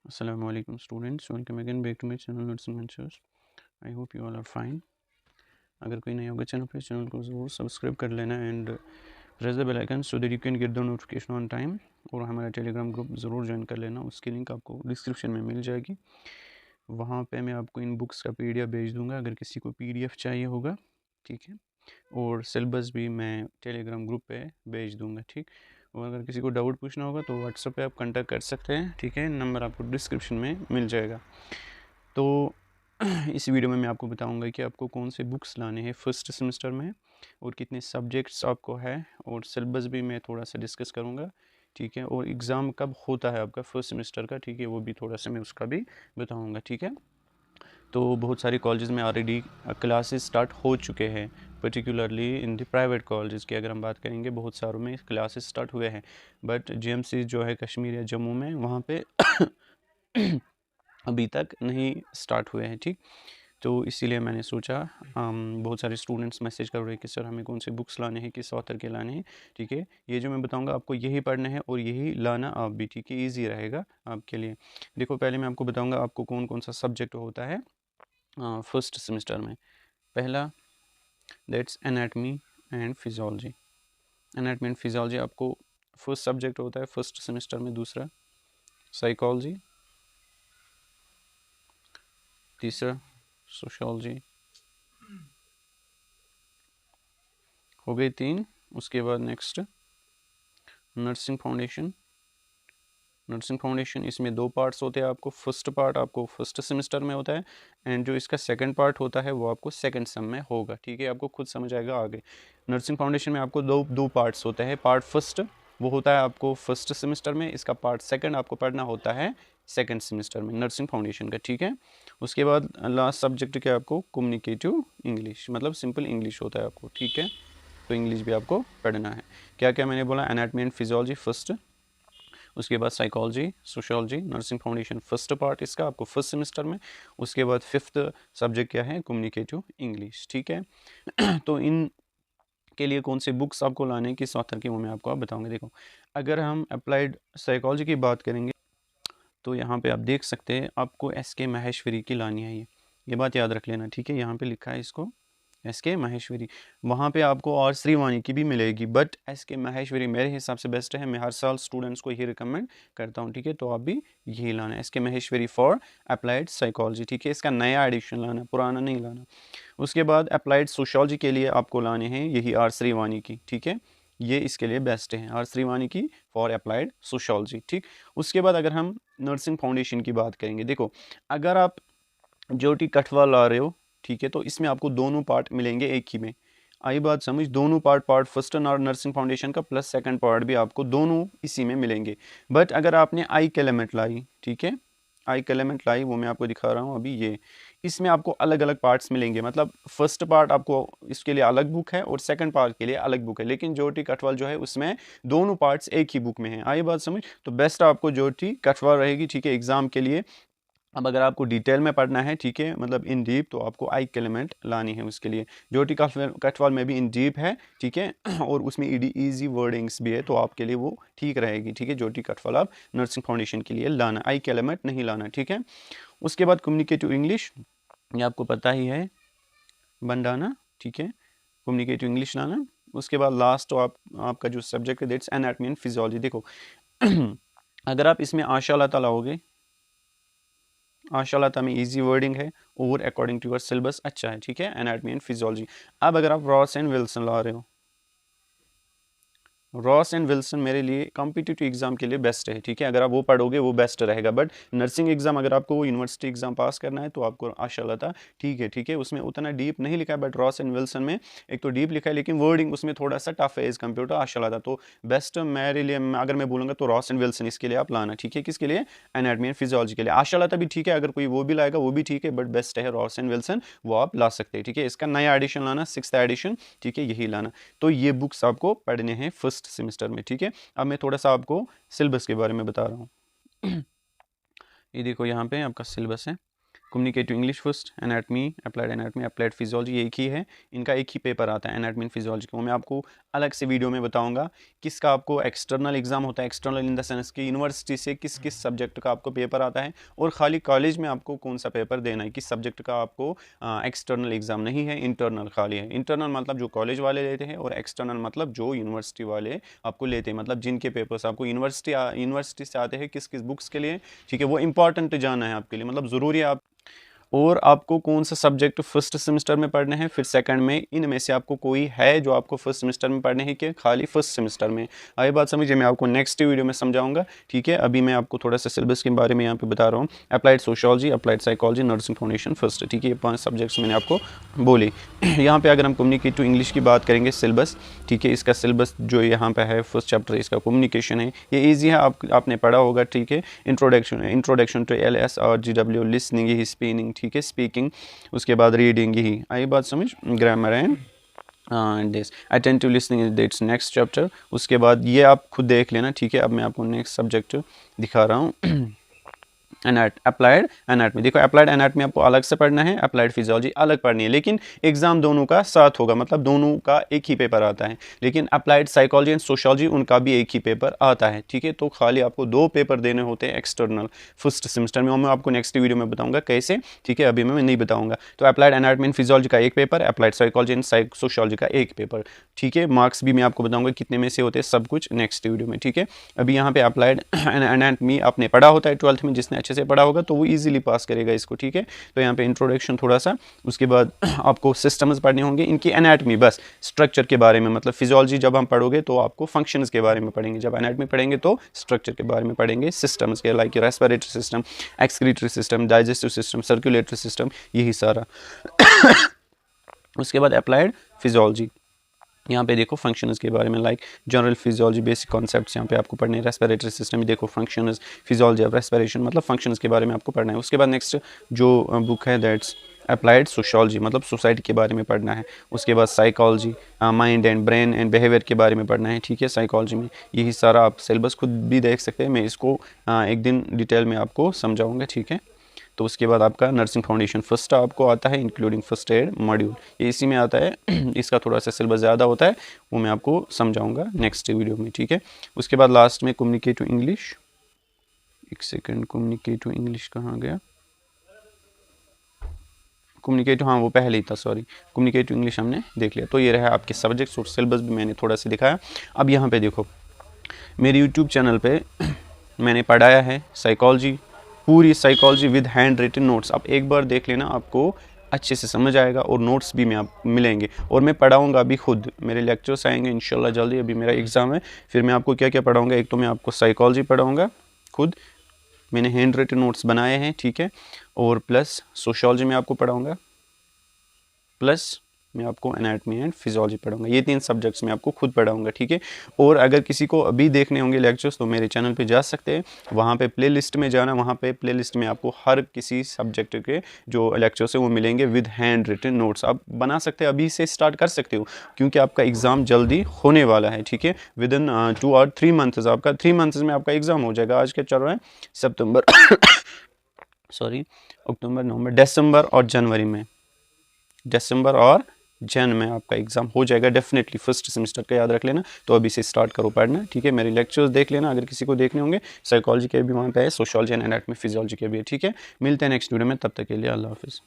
Assalamu alaikum students, welcome again back to my channel Notes and Ventures. I hope you all are fine. अगर कोई नया होगा channel पे channel को ज़रूर सब्सक्राइब कर लेना and press the bell icon so that you can get the notification on time. और हमारा टेलीग्राम ग्रुप ज़रूर ज्वाइन कर लेना, उसकी लिंक आपको डिस्क्रिप्शन में मिल जाएगी। वहाँ पे मैं आपको इन बुक्स का PDF भेज दूँगा अगर किसी को PDF चाहिए होगा, ठीक है। और सिलेबस भी मैं टेलीग्राम ग्रुप पे भेज दूँगा, ठीक। और अगर किसी को डाउट पूछना होगा तो व्हाट्सएप पे आप कांटेक्ट कर सकते हैं, ठीक है। नंबर आपको डिस्क्रिप्शन में मिल जाएगा। तो इस वीडियो में मैं आपको बताऊंगा कि आपको कौन से बुक्स लाने हैं फर्स्ट सेमेस्टर में और कितने सब्जेक्ट्स आपको है, और सिलेबस भी मैं थोड़ा सा डिस्कस करूंगा, ठीक है। और एग्ज़ाम कब होता है आपका फर्स्ट सेमेस्टर का, ठीक है, वो भी थोड़ा सा मैं उसका भी बताऊँगा, ठीक है। तो बहुत सारे कॉलेजेस में ऑलरेडी क्लासेस स्टार्ट हो चुके हैं, particularly in the private colleges की अगर हम बात करेंगे, बहुत सारों में क्लासेस स्टार्ट हुए हैं। बट GMC जो है कश्मीर या जम्मू में, वहाँ पे अभी तक नहीं स्टार्ट हुए हैं, ठीक। तो इसीलिए मैंने सोचा, बहुत सारे स्टूडेंट्स मैसेज कर रहे हैं कि सर हमें कौन से बुक्स लाने हैं, किस ऑथर के लाने हैं, ठीक है। ये जो मैं बताऊंगा आपको यही पढ़ना है और यही लाना आप भी, ठीक है, ईजी रहेगा आपके लिए। देखो पहले मैं आपको बताऊंगा आपको कौन कौन सा सब्जेक्ट होता है फर्स्ट सेमेस्टर में। पहला that's anatomy and physiology. Anatomy and physiology आपको फर्स्ट सब्जेक्ट होता है फर्स्ट सेमेस्टर में। दूसरा साइकोलॉजी, तीसरा सोशियोलॉजी, हो गई 3। उसके बाद next nursing foundation. Nursing foundation इसमें 2 पार्ट्स होते हैं आपको। फर्स्ट पार्ट आपको फर्स्ट सेमेस्टर में होता है एंड जो इसका सेकंड पार्ट होता है वो आपको सेकंड सेम में होगा, ठीक है। आपको खुद समझ आएगा आगे। नर्सिंग फाउंडेशन में आपको दो पार्ट्स होते हैं। पार्ट फर्स्ट वो होता है आपको फर्स्ट सेमेस्टर में, इसका पार्ट सेकंड आपको पढ़ना होता है सेकंड सेमेस्टर में नर्सिंग फाउंडेशन का, ठीक है। उसके बाद लास्ट सब्जेक्ट क्या आपको कम्युनिकेटिव इंग्लिश, मतलब सिंपल इंग्लिश होता है आपको, ठीक है। तो इंग्लिश भी आपको पढ़ना है। क्या क्या मैंने बोला, एनाटमी एंड फिजियोलॉजी फर्स्ट, उसके बाद psychology, sociology, nursing foundation first part इसका आपको फर्स्ट सेमेस्टर में। उसके बाद फिफ्थ सब्जेक्ट क्या है, कम्युनिकेटिव इंग्लिश, ठीक है। तो इन के लिए कौन से बुक्स आपको लाने किस ऑथर की, वो मैं आपको बताऊंगा। देखो अगर हम अप्लाइड साइकोलॉजी की बात करेंगे तो यहाँ पे आप देख सकते हैं आपको SK माहेश्वरी की लानी है। ये बात याद रख लेना, ठीक है। यहाँ पे लिखा है इसको SK माहेश्वरी। वहाँ पे आपको और श्रीवाणी की भी मिलेगी, बट SK माहेश्वरी मेरे हिसाब से बेस्ट है। मैं हर साल स्टूडेंट्स को यही रिकमेंड करता हूँ, ठीक है। तो आप भी यही लाना, SK Maheshwari for applied psychology, ठीक है। इसका नया एडिशन लाना, पुराना नहीं लाना। उसके बाद अप्लाइड सोशियोलॉजी के लिए आपको लाने हैं यही R श्रीवाणी की, ठीक है। ये इसके लिए बेस्ट है, R श्रीवाणी की फॉर अप्लाइड सोशियोलॉजी, ठीक। उसके बाद अगर हम नर्सिंग फाउंडेशन की बात करेंगे, देखो अगर आप ज्योति कठवा ला रहे हो, ठीक है, तो इसमें आपको दोनों पार्ट मिलेंगे एक ही में। आई बात समझ, दोनों पार्ट फर्स्ट और नर्सिंग फाउंडेशन का प्लस सेकंड पार्ट भी आपको दोनों इसी में मिलेंगे। बट अगर आपने आई कैलेमेंट लाई, ठीक है, आई कैलेमेंट लाई, वो मैं आपको दिखा रहा हूँ अभी। ये इसमें आपको अलग अलग पार्ट्स मिलेंगे, मतलब फर्स्ट पार्ट आपको इसके लिए अलग बुक है और सेकंड पार्ट के लिए अलग बुक है। लेकिन ज्योति कठवाल जो है उसमें दोनों पार्ट्स एक ही बुक में है। आई बात समझ, तो बेस्ट आपको ज्योति कठवाल रहेगी, ठीक है, एग्जाम के लिए। अब अगर आपको डिटेल में पढ़ना है, ठीक है, मतलब इन डीप, तो आपको आई कैलेमेंट लानी है उसके लिए। ज्योति कठवाल में भी इन डीप है, ठीक है, और उसमें ईजी वर्डिंग्स भी है, तो आपके लिए वो ठीक रहेगी, ठीक है। ज्योति कठवाल आप नर्सिंग फाउंडेशन के लिए लाना, आई कैलेमेंट नहीं लाना, ठीक है। उसके बाद कम्युनिकेटिव इंग्लिश, ये आपको पता ही है, बंडाना, ठीक है, कम्युनिकेटिव इंग्लिश लाना। उसके बाद लास्ट तो आपका जो सब्जेक्ट है दैट्स एनाटमी एंड फिजियोलॉजी। देखो अगर आप इसमें आशालता लाओगे, आशालता में इजी वर्डिंग है और अकॉर्डिंग टू योर सिलेबस अच्छा है, ठीक है, एनाटमी एंड फिजियोलॉजी। अब अगर आप रॉस एंड विल्सन ला रहे हो, रॉस एंड विल्सन मेरे लिए कॉम्पिटिटिव एग्जाम के लिए बेस्ट है, ठीक है। अगर आप वो पढ़ोगे वो बेस्ट रहेगा। बट नर्सिंग एग्जाम अगर आपको यूनिवर्सिटी एग्जाम पास करना है तो आपको आशालता ठीक है, ठीक है, उसमें उतना डीप नहीं लिखा है। बट रॉस एंड विल्सन में एक तो डीप लिखा है लेकिन वर्डिंग उसमें थोड़ा सा टफ है एज कम्पेयर टू आशालता। तो बेस्ट मेरे लिए अगर मैं बोलूँगा तो रॉस एंड विल्सन इसके लिए आप लाना, ठीक है। किसके लिए, एनाटमी एंड फिजियोलॉजी के लिए। आशालता भी ठीक है, अगर कोई वो भी लाएगा वो भी ठीक है, बट बेस्ट है रॉस एंड विल्सन, वो आप ला सकते हैं, ठीक है। इसका नया एडिशन लाना, 6th एडिशन, ठीक है, यही लाना। तो ये बुक्स आपको पढ़ने हैं फर्स्ट सेमेस्टर में, ठीक है। अब मैं थोड़ा सा आपको सिलेबस के बारे में बता रहा हूँ। ये देखो यहाँ पे आपका सिलेबस है। Communicative English first, anatomy, applied physiology, एक ही है, इनका एक ही पेपर आता है एनाटमी एंड फिजियोलॉजी का। वो मैं आपको अलग से वीडियो में बताऊंगा किसका आपको एक्सटर्नल एग्जाम होता है, एक्सटर्नल इन द सेंस की यूनिवर्सिटी से किस किस सब्जेक्ट का आपको पेपर आता है, और खाली कॉलेज में आपको कौन सा पेपर देना है, किस सब्जेक्ट का आपको एक्सटर्नल एग्जाम नहीं है, इंटरनल खाली है। इंटरनल मतलब जो कॉलेज वाले लेते हैं, और एक्सटर्नल मतलब जो यूनिवर्सिटी वाले आपको लेते हैं, मतलब जिनके पेपर्स आपको यूनिवर्सिटी से आते हैं किस किस बुक्स के लिए, ठीक है, वो इंपॉर्टेंट जाना है आपके लिए, मतलब ज़रूरी है आप। और आपको कौन सा सब्जेक्ट फर्स्ट सेमेस्टर में पढ़ने हैं, फिर सेकंड में, इनमें से आपको कोई है जो आपको फर्स्ट सेमेस्टर में पढ़ने हैं कि खाली फर्स्ट सेमेस्टर में। आई बात समझिए, मैं आपको नेक्स्ट वीडियो में समझाऊंगा, ठीक है। अभी मैं आपको थोड़ा सा सिलेबस के बारे में यहाँ पे बता रहा हूँ। Applied sociology, applied psychology, nursing foundation first, ठीक है, ये 5 सब्जेक्ट्स मैंने आपको बोले। यहाँ पे अगर हम कम्युनिकेटिव इंग्लिश की बात करेंगे सिलेबस, ठीक है, इसका सिलेबस जो यहाँ पे है फर्स्ट चैप्टर इसका कम्युनिकेशन है, ये ईजी है, आपने पढ़ा होगा, ठीक है। इंट्रोडक्शन टू LSRGW, लिसनिंग ही, ठीक है, स्पीकिंग, उसके बाद रीडिंग ही, आई बात समझ, grammar and this attentive listening is next chapter. उसके बाद ये आप खुद देख लेना, ठीक है। अब मैं आपको नेक्स्ट सब्जेक्ट दिखा रहा हूँ अप्लाइड एनाटमी। देखो अप्लाइड एनाटमी आपको अलग से पढ़ना है, अप्लाइड फिजियोलॉजी अलग पढ़नी है, लेकिन एग्जाम दोनों का साथ होगा, मतलब दोनों का एक ही पेपर आता है। लेकिन अप्लाइड साइकोलॉजी एंड सोशियोलॉजी उनका भी एक ही पेपर आता है, ठीक है। तो खाली आपको 2 पेपर देने होते हैं एक्सटर्नल फर्स्ट सेमेस्टर में, और मैं आपको नेक्स्ट वीडियो में बताऊंगा कैसे, ठीक है, अभी मैं नहीं बताऊंगा। तो अप्लाइड एनाटमी एंड फिजियोलॉजी का एक paper, applied psychology and sociology का एक पेपर, ठीक है। मार्क्स भी मैं आपको बताऊंगा कितने में से होते हैं, सब कुछ नेक्स्ट वीडियो में, ठीक है। अभी यहाँ पे अप्लाइड एनाटमी आपने पढ़ा होता है 12th में, जिसने अच्छे से पढ़ा होगा तो वो इजीली पास करेगा इसको, ठीक है। तो यहाँ पे इंट्रोडक्शन थोड़ा सा, उसके बाद आपको सिस्टम्स पढ़ने होंगे, इनकी एनाटमी बस स्ट्रक्चर के बारे में, मतलब फिजियोलॉजी जब हम पढ़ोगे तो आपको फंक्शंस के बारे में पढ़ेंगे, जब एनाटमी पढ़ेंगे तो स्ट्रक्चर के बारे में पढ़ेंगे, सिस्टम्स के, like respiratory system, excretory system, digestive system, circulatory system, यही सारा। उसके बाद अप्लाइड फिजियोलॉजी, यहाँ पे देखो फंक्शंस के बारे में, like general physiology, basic concepts यहाँ पे आपको पढ़ने हैं। रेस्पिरेटरी सिस्टम में देखो फंक्शंस, फिजियोलॉजी ऑफ रेस्पिरेशन, मतलब फंक्शंस के बारे में आपको पढ़ना है। उसके बाद नेक्स्ट जो बुक है दैट्स अप्लाइड सोशियोलॉजी, मतलब सोसाइटी के बारे में पढ़ना है। उसके बाद psychology, mind and brain and behaviour के बारे में पढ़ना है, ठीक है, साइकोलॉजी में। यही सारा आप सिलेबस खुद भी देख सकते हैं, मैं इसको एक दिन डिटेल में आपको समझाऊँगा, ठीक है। तो उसके बाद आपका नर्सिंग फाउंडेशन फर्स्ट आपको आता है, इंक्लूडिंग फर्स्ट एड मॉड्यूल, ये इसी में आता है। इसका थोड़ा सा सिलेबस ज़्यादा होता है, वो मैं आपको समझाऊंगा नेक्स्ट वीडियो में, ठीक है। उसके बाद लास्ट में कम्युनिकेटिव इंग्लिश, एक सेकंड, कम्युनिकेटिव इंग्लिश कहाँ गया, कम्युनिकेटिव, हाँ वो पहले ही था, सॉरी, कम्युनिकेटिव इंग्लिश हमने देख लिया। तो ये रहा आपके सब्जेक्ट्स और सिलेबस भी मैंने थोड़ा सा दिखाया। अब यहाँ पे देखो मेरे यूट्यूब चैनल पे मैंने पढ़ाया है साइकोलॉजी, पूरी psychology with hand written notes. आप एक बार देख लेना, आपको अच्छे से समझ आएगा, और नोट्स भी मैं आप मिलेंगे, और मैं पढ़ाऊंगा अभी खुद, मेरे लेक्चर्स आएंगे इंशाल्लाह जल्दी। अभी मेरा एग्ज़ाम है, फिर मैं आपको क्या क्या पढ़ाऊंगा, एक तो मैं आपको साइकोलॉजी पढ़ाऊंगा खुद, मैंने हैंड रिटन नोट्स बनाए हैं, ठीक है, और प्लस सोशियोलॉजी में आपको पढ़ाऊंगा, प्लस मैं आपको एनाटमी एंड फिजियोलॉजी पढ़ाऊंगा। ये 3 सब्जेक्ट्स मैं आपको खुद पढ़ाऊंगा, ठीक है। और अगर किसी को अभी देखने होंगे लेक्चर्स तो मेरे चैनल पे जा सकते हैं, वहाँ पे प्लेलिस्ट में जाना, वहाँ पे प्लेलिस्ट में आपको हर किसी सब्जेक्ट के जो लेक्चर्स है वो मिलेंगे विद हैंड रिटन नोट्स। आप बना सकते हैं, अभी से स्टार्ट कर सकते हो, क्योंकि आपका एग्ज़ाम जल्दी होने वाला है, ठीक है। विद इन 2 और 3 मंथ्स, आपका 3 मंथ्स में आपका एग्ज़ाम हो जाएगा। आज क्या चल रहा है, सितंबर सॉरी, अक्टूबर, नवंबर, दिसंबर और जनवरी में, दिसंबर और जन में आपका एग्जाम हो जाएगा डेफिनेटली, फर्स्ट सेमेस्टर का याद रख लेना। तो अभी से स्टार्ट करो पढ़ना, ठीक है। मेरे लेक्चर्स देख लेना, अगर किसी को देखने होंगे, साइकोलॉजी के भी वहाँ पे है, सोशियोलॉजी एंड एनाटमी फिजियोलॉजी के भी है, ठीक है। मिलते हैं नेक्स्ट वीडियो में, तब तक के लिए अल्लाह हाफिज़।